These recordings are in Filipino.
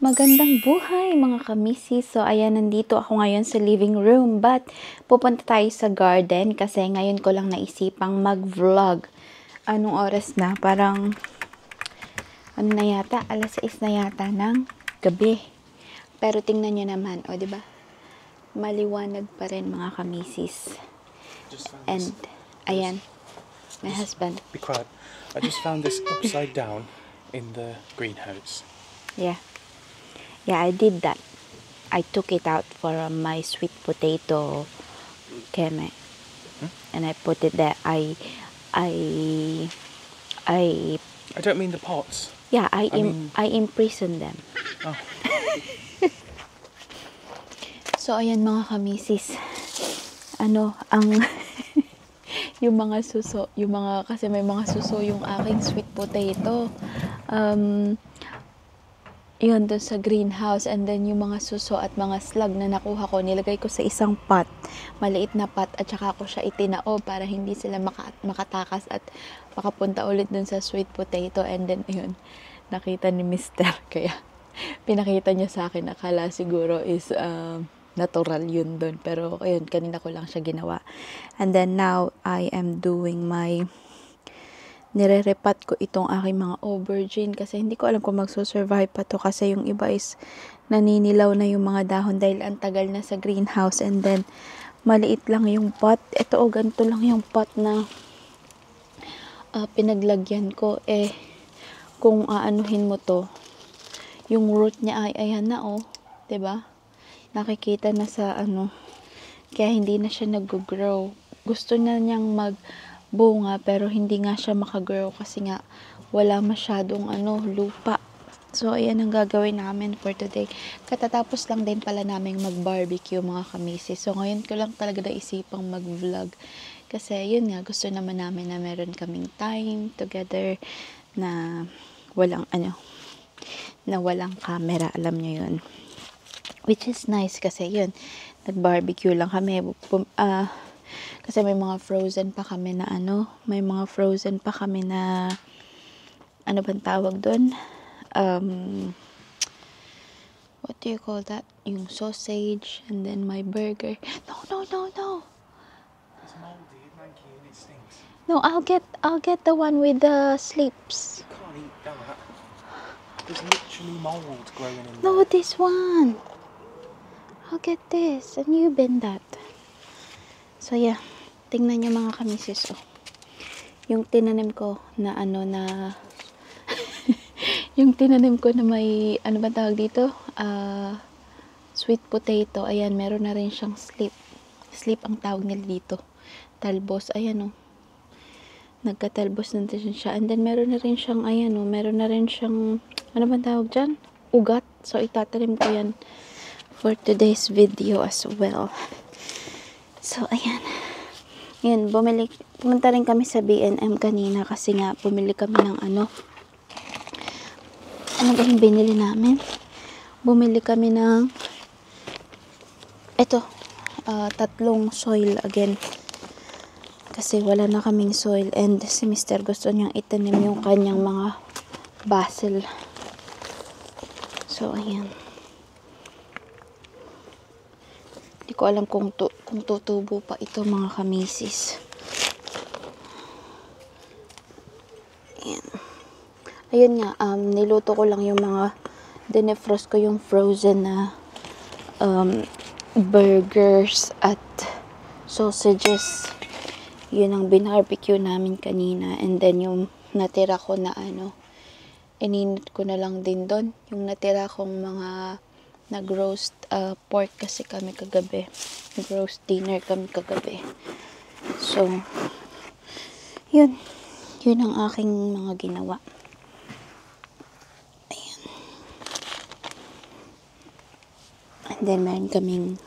Magandang buhay mga kamisi. So ayan, nandito ako ngayon sa living room, but pupunta tayo sa garden kasi ngayon ko lang naisipang mag-vlog. Anong oras na? Parang ano na yata, alas 6 na yata ng gabi. Pero tingnan nyo naman, o diba? Maliwanag pa rin mga kamisis. And ayan, my husband. Be quiet. I just found this upside down in the greenhouse. Yeah, I did that. I took it out for my sweet potato keme. And I put it there. I don't mean the pots. Yeah, I imprisoned them. Oh. So ayan mga kamisis. Ano, ang yung mga suso, kasi may mga suso yung aking sweet potato. Yun, doon sa greenhouse, and then yung mga suso at mga slug na nakuha ko, nilagay ko sa isang pot, maliit na pot, at saka ko siya itinao para hindi sila makatakas at makapunta ulit doon sa sweet potato. And then yun, nakita ni Mr. Kaya pinakita niya sa akin, akala siguro is natural yun doon, pero ayun, kanina ko lang siya ginawa. And then now I am doing my nire-repat ko itong aking mga aubergine kasi hindi ko alam kung magsusurvive pa to, kasi yung iba is naninilaw na yung mga dahon dahil ang tagal na sa greenhouse. And then maliit lang yung pot. Ito ganito lang yung pot na pinaglagyan ko. Kung aanuhin mo to, yung root niya ay ayan na, 'di ba? Nakikita na sa kaya hindi na siya nag-grow. Gusto na niyang bunga pero hindi nga siya makagrow kasi nga wala masyadong lupa. So ayan ang gagawin namin for today. Katatapos lang din pala namin mag-barbecue mga kamisi. So ngayon ko lang talaga naisipang mag-vlog kasi yun nga, gusto naman namin na meron kaming time together na walang camera, alam niyo yun, which is nice kasi yun, nag-barbecue lang kami. Kasi may mga frozen pa kami na ano bang tawag doon? What do you call that? Yung sausage, and then my burger. No. It's moldy, manky, and it stinks. No, I'll get the one with the slips. You can't eat that. There's literally mold growing in there. No, this one. I'll get this, and you bend that. So yeah, tingnan niyo mga kamisis, yung tinanim ko na yung tinanim ko na may ba tawag dito, sweet potato. Ayan, meron na rin siyang slip ang tawag nila dito, talbos. Ayan nagkatalbos na din siya. And then meron na rin siyang meron na rin siyang ano ba tawag dyan, ugat. So itatanim ko yan for today's video as well. So ayan, pumunta rin kami sa B&M kanina kasi nga bumili kami ng ano ba yung binili namin? Bumili kami ng tatlong soil again kasi wala na kaming soil, and si Mr. gusto niyang itanim yung kanyang mga basil. So ayan, hindi ko alam kung tutubo pa ito mga kamisis. Ayun nga, niluto ko lang yung mga dinefrost ko, yung frozen na burgers at sausages. Yun ang binarbecue namin kanina. And then yung natira ko na ininit ko na lang din doon. Yung natira kong mga nag-roast pork kasi kami kagabi. Nag-roast dinner kami kagabi. So, yun ang aking mga ginawa. Ayan. And then meron kaming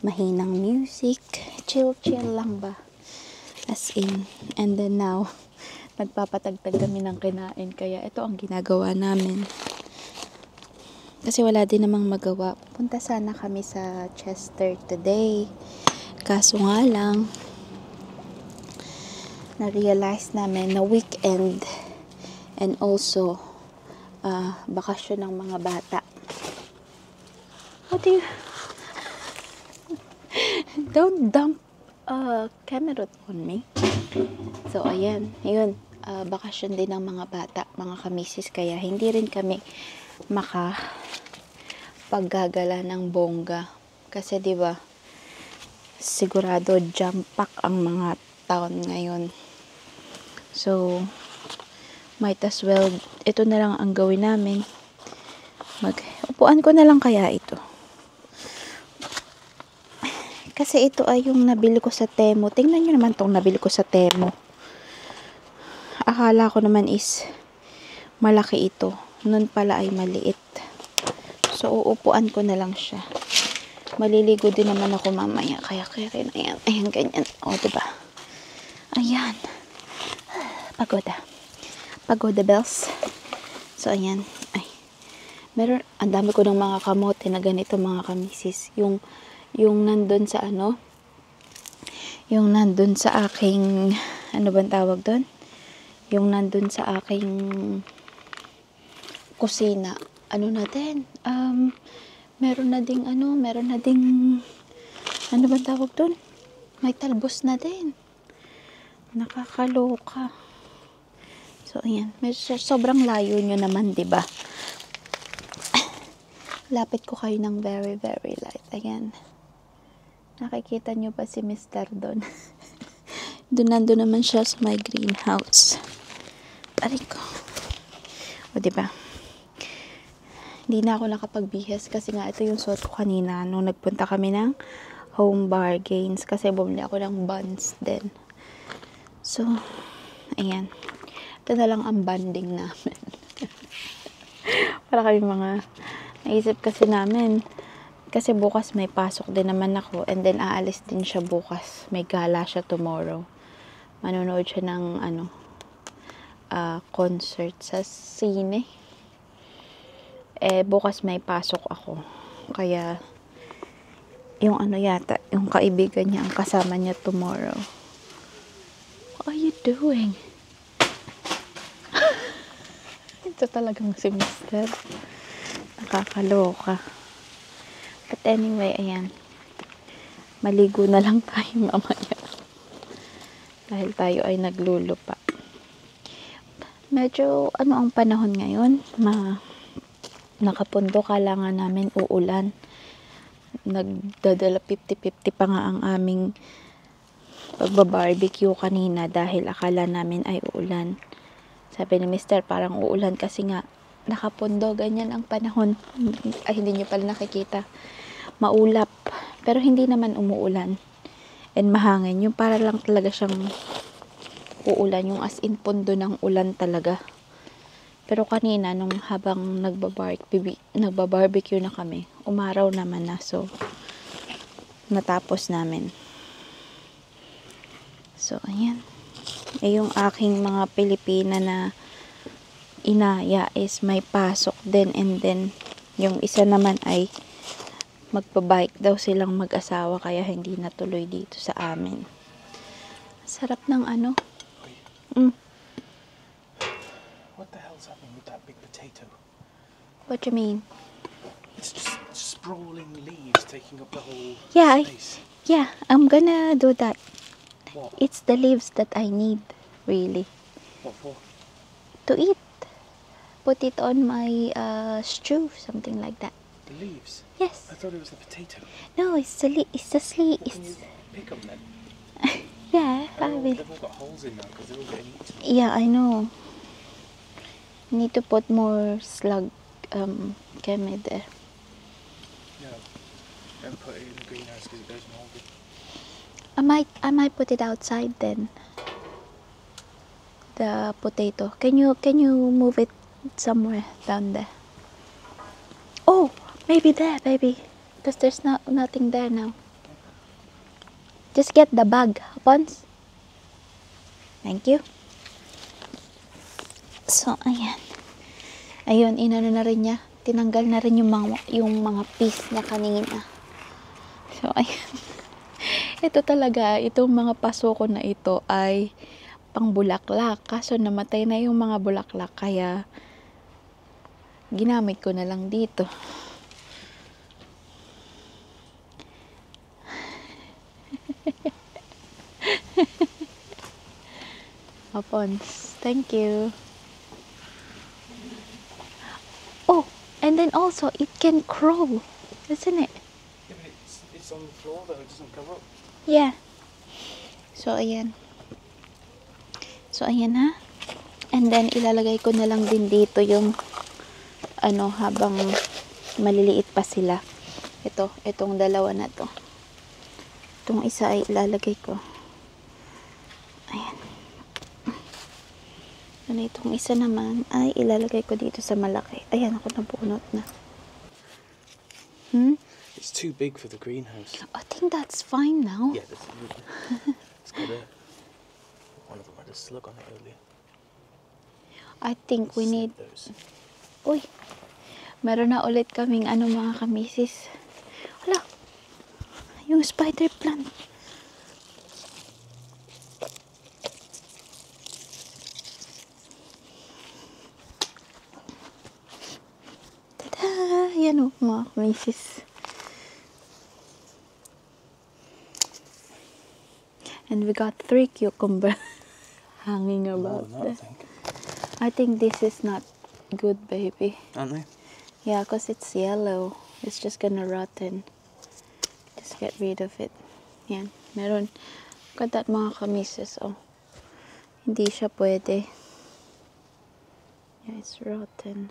mahinang music. Chill lang ba? As in. And then now, nagpapatagtag kami ng kinain. Kaya ito ang ginagawa namin. Kasi wala din namang magawa. Punta sana kami sa Chester today. Kaso nga lang, na-realize namin na weekend and also bakasyon ng mga bata. What do you... Don't dump camerot on me. So, ayan. Yun. Bakasyon din ng mga bata, mga kamisis. Kaya hindi rin kami makapaggagala ng bongga. Kasi, di ba, sigurado jam pack ang mga taon ngayon. So, might as well, ito na lang ang gawin namin. Upuan ko na lang kaya ito. Kasi ito ay yung nabili ko sa Temu. Tingnan nyo naman tong nabili ko sa Temu. Akala ko naman is malaki ito. Nun pala ay maliit. So, uupuan ko na lang siya. Maliligo din naman ako mamaya. Kaya rin. Ayan, ayan, ganyan. O, diba? Ayan. Pagoda. Pagoda bells. So, ayan. Ay. Meron, ang dami ko ng mga kamote na ganito mga kamisis. Yung nandun sa yung nandun sa aking, ano bang tawag doon? Yung nandun sa aking kusina. Ano natin? Meron na ding, ano bang tawag doon? May talbos na din. Nakakaloka. So, ayan. Sobrang layo nyo naman, diba? Lapit ko kayo ng very, very light. Ayan. Nakikita nyo pa si Mr. doon. Nandun naman siya sa my greenhouse. Aray ko. O, diba? Hindi na ako nakapagbihis kasi nga ito yung suot ko kanina nung nagpunta kami ng Home Bargains kasi bumili ako ng buns din. So, ayan. Ito na lang ang banding namin. Para kami mga naisip kasi namin kasi bukas may pasok din naman ako and then aalis din siya bukas. May gala siya tomorrow. Manonood siya ng concert sa sine. Bukas may pasok ako. Kaya yung yata, yung kaibigan niya ang kasama niya tomorrow. What are you doing? Ito talagang si Mr. Nakakaloka. But anyway, ayan. Maligo na lang tayo mamaya. Dahil tayo ay naglulupa. Medyo, ang panahon ngayon? Nakapundo, kala nga namin uulan. Nagdadala 50-50 pa nga ang aming pagbabarbecue kanina dahil akala namin ay uulan. Sabi ni Mr. parang uulan kasi nga nakapundo, ganyan ang panahon. Ay, hindi nyo pala nakikita. Maulap. Pero hindi naman umuulan. And mahangin. Yung para lang talaga siyang uulan. Yung as in pundo ng ulan talaga. Pero kanina, nung habang nagbabarbecue na kami, umaraw naman na. So, natapos namin. So, ayan. Yung aking mga Pilipina na inaya is may pasok din, and then yung isa naman ay magpabike daw silang mag-asawa kaya hindi natuloy dito sa amin. Sarap ng What the hell's happening with that big potato? What you mean? It's just sprawling leaves taking up the whole Yeah, space. Yeah, I'm gonna do that. What? It's the leaves that I need, really. What for? To eat. Put it on my stew, something like that. The leaves? Yes. I thought it was the potato. No, it's the sleeve. Can you pick them then? Yeah, I will. They've all got holes in them because they're all getting eaten. Yeah, I know. Need to put more slug chemi there. No. Don't put it in the greenhouse because it goes mouldy. I might put it outside then. The potato. Can you move it somewhere down there? Oh, maybe there, baby. Because there's nothing there now. Just get the bag once. Thank you. So, ayan. Ayun, inano na rin niya. Tinanggal na rin yung mga piece niya kanina. So, ayan. Ito talaga, itong mga pasoko na ito ay pang bulaklak. Kaso namatay na yung mga bulaklak. Kaya, ginamit ko na lang dito. Pons. Thank you. Oh, and then also it can crawl, isn't it? Yeah, but it's on the floor though, it doesn't cover up. Yeah. So, ayan. So, ayan ha. And then, ilalagay ko na lang din dito yung habang maliliit pa sila. Itong dalawa na to. Itong isa ay ilalagay ko. Ayan. And itong isa naman ay ilalagay ko dito sa malaki. Ayan, ako nabunot na. It's too big for the greenhouse. I think that's fine now. Yeah, it's got one of them had a slug on it earlier. I think we need... Those. Uy, meron na ulit kaming mga kamisis. Hala, yung spider plant. Tada! Yan o, mga kamisis. And we got 3 cucumber hanging More about than that, I there. think. I think this is not good, baby. Aren't they? Yeah, because it's yellow. It's just gonna rotten. Just get rid of it. Yan. Meron. Look at that, mga kamises. Oh. Hindi siya pwede. Yeah, it's rotten.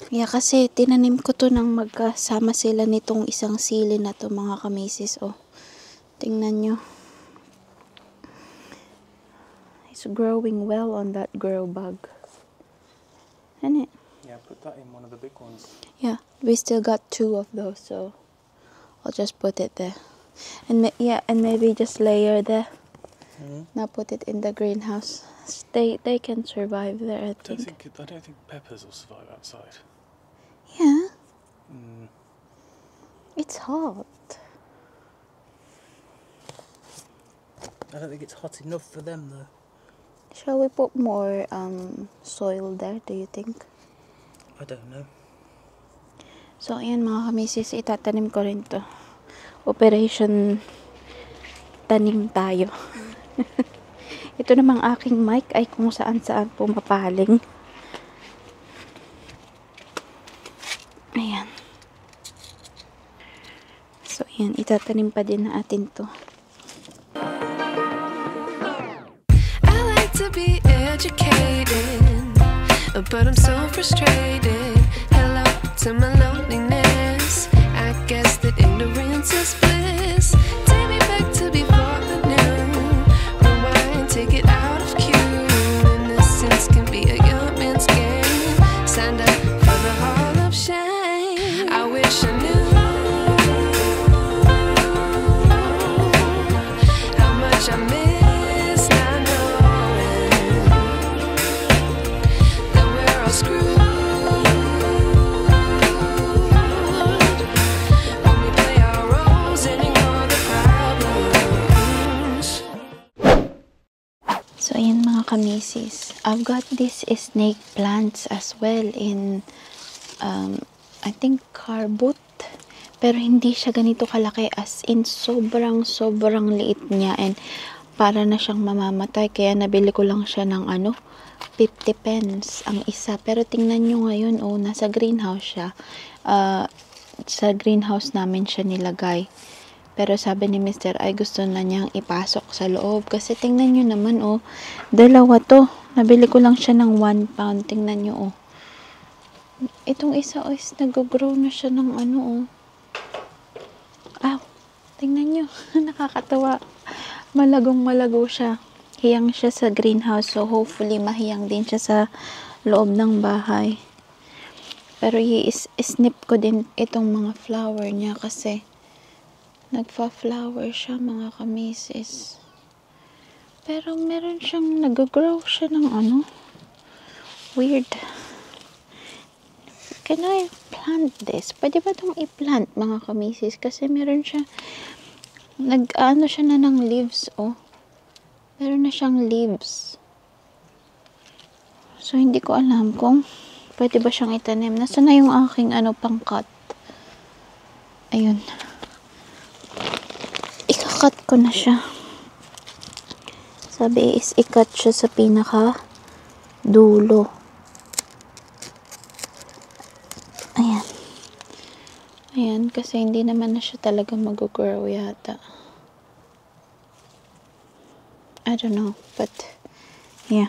Yeah, kasi tinanim ko to nang magkasama sila nitong isang sili na to, mga kamisis. Oh. Tingnan nyo. It's growing well on that grow bag. Isn't it? Yeah, put that in one of the big ones. Yeah, we still got 2 of those, so I'll just put it there. And and maybe just layer there. Now put it in the greenhouse. They can survive there, I think. I don't think peppers will survive outside. Yeah. It's hot. I don't think it's hot enough for them though. Shall we put more soil there, do you think? I don't know. So, ayan mga kamisis, itatanim ko rin to. Operation tanim tayo. Ito namang aking mic ay kung saan-saan pumapaling. Ayan. So, ayan, itatanim pa din natin to. To be educated, but I'm so frustrated. Hello to my loneliness. I guess that ignorance is bliss. Take me back to before I knew. Rewind, take it out of cue. Innocence can be a young man's game. Signed up for the hall of shame. I wish I knew how much I miss. So, ayan mga kamisis. I've got these snake plants as well in, I think, carbut. Pero hindi siya ganito kalaki, as in sobrang liit niya. And para na siyang mamamatay. Kaya nabili ko lang siya ng 50 pence ang isa. Pero tingnan nyo ngayon, nasa greenhouse siya. Sa greenhouse namin siya nilagay. Pero sabi ni Mr. ay gusto na niyang ipasok sa loob. Kasi tingnan nyo naman, dalawa to. Nabili ko lang siya ng 1 pound. Tingnan nyo, Itong isa, is nag-grow na siya ng Aw, tingnan nyo. Nakakatawa. Malagong-malago siya. Hiyang siya sa greenhouse. So, hopefully, mahiyang din siya sa loob ng bahay. Pero, i-snip ko din itong mga flower niya kasi nagfa-flower siya, mga kamisis. Pero meron siyang nag-grow siya ng weird. Can I plant this? Pwede ba itong i-plant, mga kamisis? Kasi meron siya, siya na ng leaves, Meron na siyang leaves. So, hindi ko alam kung pwede ba siyang itanim. Nasaan na yung aking pangkat? Ayun. ikakat ko na siya. Sabi is ikat siya sa pinaka dulo. Ayan. Ayan, kasi hindi naman na siya talaga mag-grow yata. I don't know, but yeah.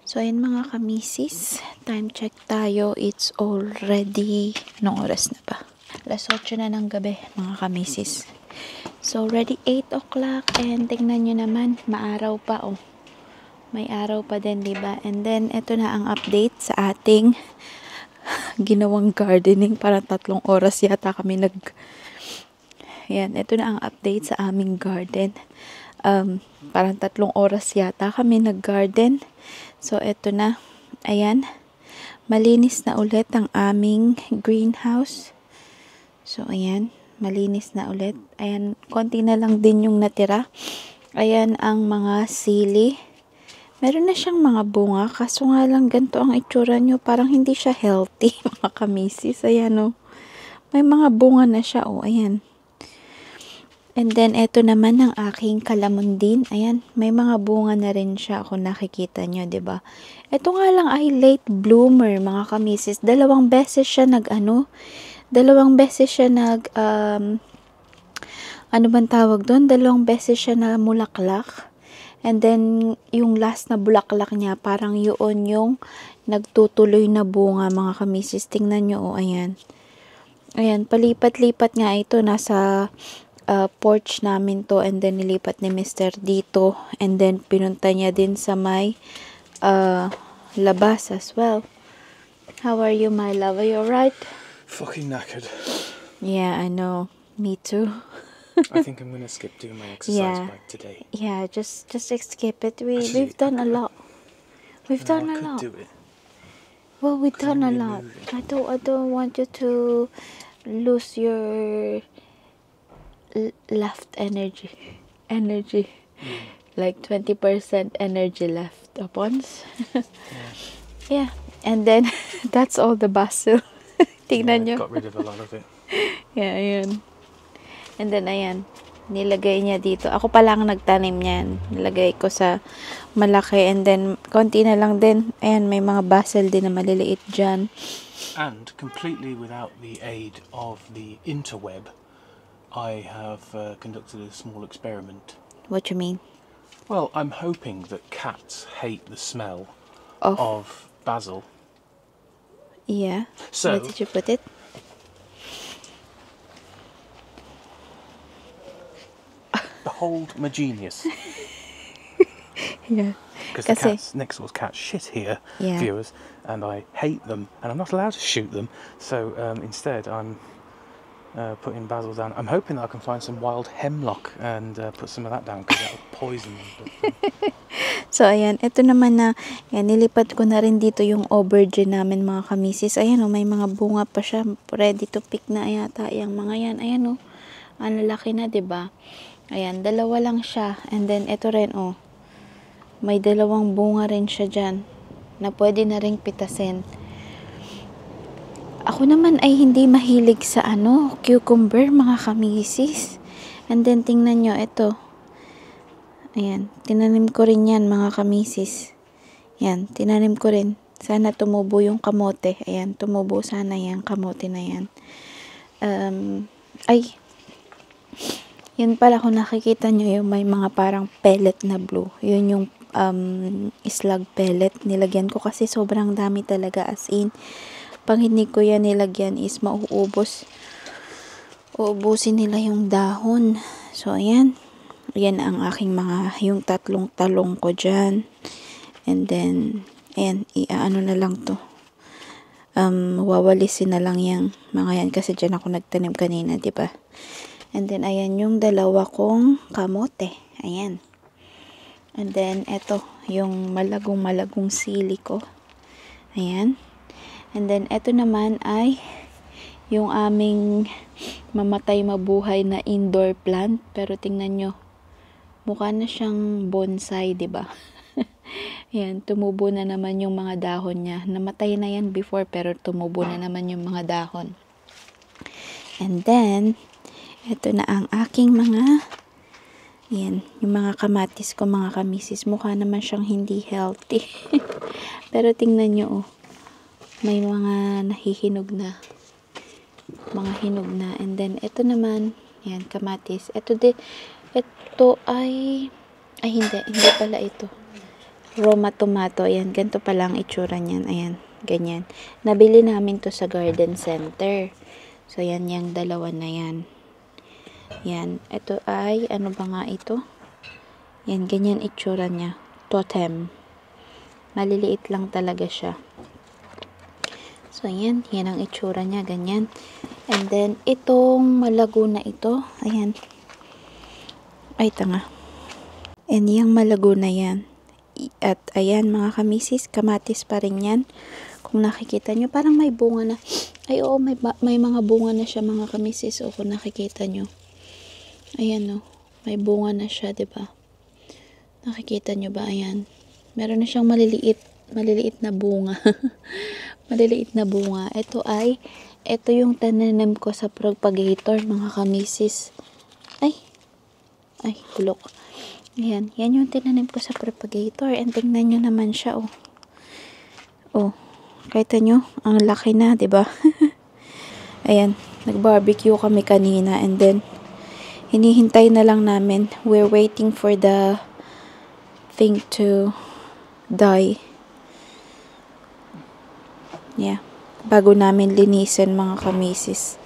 So, ayan mga kamisis. Time check tayo. It's already, anong oras na ba? Alas 8 na ng gabi, mga kamisis. So, already 8 o'clock. And tingnan nyo naman, maaraw pa, oh. May araw pa din, diba? And then, ito na ang update sa ating ginawang gardening. Parang 3 oras yata kami Yan, ito na ang update sa aming garden. Parang 3 oras yata kami nag-garden. So, ito na. Ayan. Malinis na ulit ang aming greenhouse. So, ayan. Malinis na ulit. Ayan. Konti na lang din yung natira. Ayan ang mga sili. Meron na siyang mga bunga. Kaso nga lang ganito ang itsura nyo. Parang hindi siya healthy, mga kamisis. Ayan, oh. May mga bunga na siya, oh. Ayan. And then, ito naman ang aking kalamundin. Ayan, may mga bunga na rin siya kung nakikita nyo, ba diba? Ito nga lang ay late bloomer, mga kamisis. 2 beses siya ano bang tawag doon? 2 beses siya na mulaklak. And then, yung last na bulaklak niya, parang yun yung nagtutuloy na bunga, mga kamisis. Tingnan nyo, oh, ayan. Ayan, palipat-lipat nga ito. Nasa porch namin to, and then nilipat ni Mr. dito, and then pinunta niya din sa may labas as well. How are you, my love? Are you alright? Fucking knackered. Yeah, I know. Me too. I think I'm gonna skip doing my exercise bike today. Yeah, just skip it. Actually, We've done a lot. We've done I a lot. could do it. Well, we've done a I'm really lot. moving. I don't want you to lose your left energy. Like 20% energy left upon. Yeah. And then that's all the basil. Tingnan nyo. Got rid of a lot of it. Yeah, ayan. And then ayan, nilagay niya dito. Ako pa lang nagtanim niyan. Nilagay ko sa malaki, and then konti na lang din. Ayan, may mga basil din na maliliit dyan. And completely without the aid of the interweb, I have conducted a small experiment. What you mean? Well, I'm hoping that cats hate the smell Of? of basil. Yeah. So- Where did you put it? Behold my genius. Yeah. Because the Kasi- cats, next door's cats shit here, Yeah. viewers, and I hate them, and I'm not allowed to shoot them. So instead, I'm putting basil down. I'm hoping that I can find some wild hemlock and put some of that down, because that'll poison them. But, So, ayan. Ito naman na, ayan, nilipat ko na rin dito yung aubergine namin, mga kamisis. Ayan, oh, may mga bunga pa siya. Ready to pick na yata yung mga yan. Ayan, oh. Ang lalaki na, 'di ba? Ayan, 2 lang siya. And then, ito rin, oh. May 2 bunga rin siya dyan na pwede na ring pitasin. Ako naman ay hindi mahilig sa cucumber, mga kamisis. And then, tingnan nyo, ito. Ayan, tinanim ko rin yan, mga kamisis. Yan, tinanim ko rin. Sana tumubo yung kamote. Ayan, tumubo sana yan, kamote na yan. Yun pala, kung nakikita nyo yung may mga parang pellet na blue. Yun yung slug pellet. Nilagyan ko kasi sobrang dami talaga, as in. Pag hindi ko yan nilagyan is mauubos. Uubusin nila yung dahon. So, ayan. Yan ang aking yung 3 talong ko dyan. And then, ayan, iaano na lang to. Wawalisin na lang yung mga yan kasi dyan ako nagtanim kanina, diba? And then, ayan yung 2 kong kamote. Ayan. And then, eto, yung malagong sili ko. Ayan. And then, eto naman ay yung aming mamatay mabuhay na indoor plant. Pero tingnan nyo, mukha na siyang bonsai, diba? Yan, tumubo na naman yung mga dahon niya. Namatay na yan before, pero tumubo na naman yung mga dahon. And then, Ito na ang aking mga, ayan, yung mga kamatis ko, mga kamisis. Mukha naman siyang hindi healthy. Pero tingnan nyo, oh. May mga nahihinog na. Mga hinog na. And then, ito naman, ayan, kamatis. Ito ay hindi pala ito. Roma tomato. Ayan, ganito pala ang itsura niyan. Ayan, ganyan. Nabili namin to sa garden center. So, yan yung dalawa na yan. Yan. Ito ay, ano ba nga ito? Yan, ganyan itsura niya. Totem. Maliliit lang talaga siya. So, yan. Yan ang itsura niya. Ganyan. And then, itong malago na ito. Ayan. Ay, tanga. And yung malago na yan. At, ayan, mga kamisis. Kamatis pa rin yan. Kung nakikita nyo, parang may bunga na. Ay, oo, may mga bunga na siya, mga kamisis. O, kung nakikita nyo. Ayan, oh. May bunga na siya, diba? Nakikita nyo ba? Ayan. Meron na siyang maliliit na bunga. Maliliit na bunga. Ito yung tananim ko sa propagator, mga kamisis. Ay, bulok. Ayan. Yan yung tinanim ko sa propagator. And tingnan nyo naman siya, oh. Oh. Kita nyo? Ang laki na, diba? Ayan. Nag-barbecue kami kanina. And then, hinihintay na lang namin. We're waiting for the thing to die. Yeah. Bago namin linisin, mga kamisis.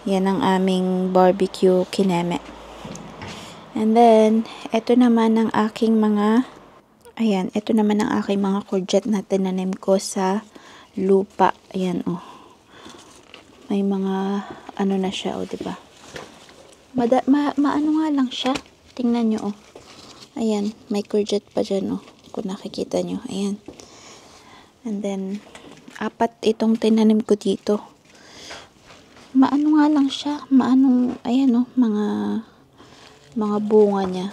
Yan ang aming barbecue kineme. And then, ito naman ang aking mga, ayan, ito naman ang aking mga courgette na tinanim ko sa lupa. Ayan, oh. May mga, ano na siya, oh, diba? Maano nga lang siya. Tingnan nyo, oh. Ayan, may courgette pa dyan, oh. Kung nakikita nyo, ayan. And then, 4 itong tinanim ko dito. Maano nga lang siya. Ayan, oh, mga bunga niya.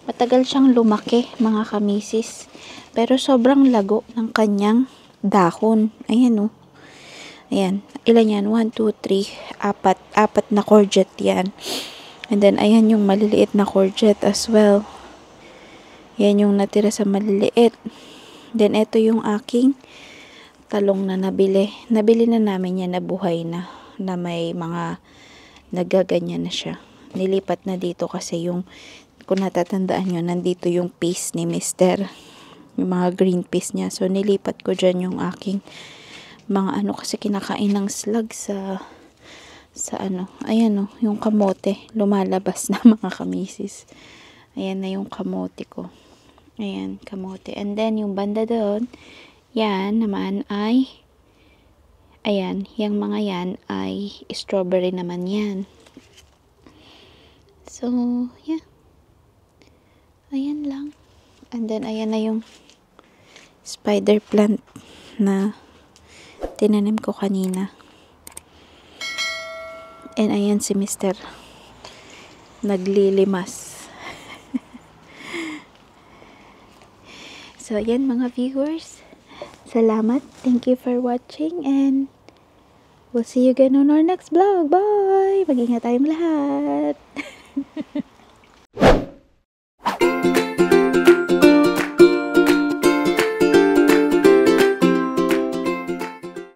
Matagal siyang lumaki, mga kamisis. Pero sobrang lago ng kanyang dahon. Ayan, oh. Ayan. Ilan yan? 1, 2, 3, 4 na courgette yan. And then, ayan yung maliliit na courgette as well. Yan yung natira sa maliliit. Then, ito yung aking talong na nabili. Nabili na namin yan na buhay na may mga nagaganyan na siya. Nilipat na dito kasi yung, kung natatandaan nyo, nandito yung piece ni Mr. Yung mga green peas niya. So, nilipat ko dyan yung aking mga ano, kasi kinakain ng slug sa ano. Ayan, oh, yung kamote. Lumalabas na, mga kamisis. Ayan na yung kamote ko. Ayan, kamote. And then, yung banda doon, yan naman ay, ayan, yung mga yan ay strawberry naman yan. So, yeah. Ayan lang. And then, ayan na yung spider plant na tinanim ko kanina. And ayan si Mr. Naglilimas. So, ayan mga viewers. Salamat. Thank you for watching and we'll see you again on our next vlog. Bye! Mag-ingat tayong lahat.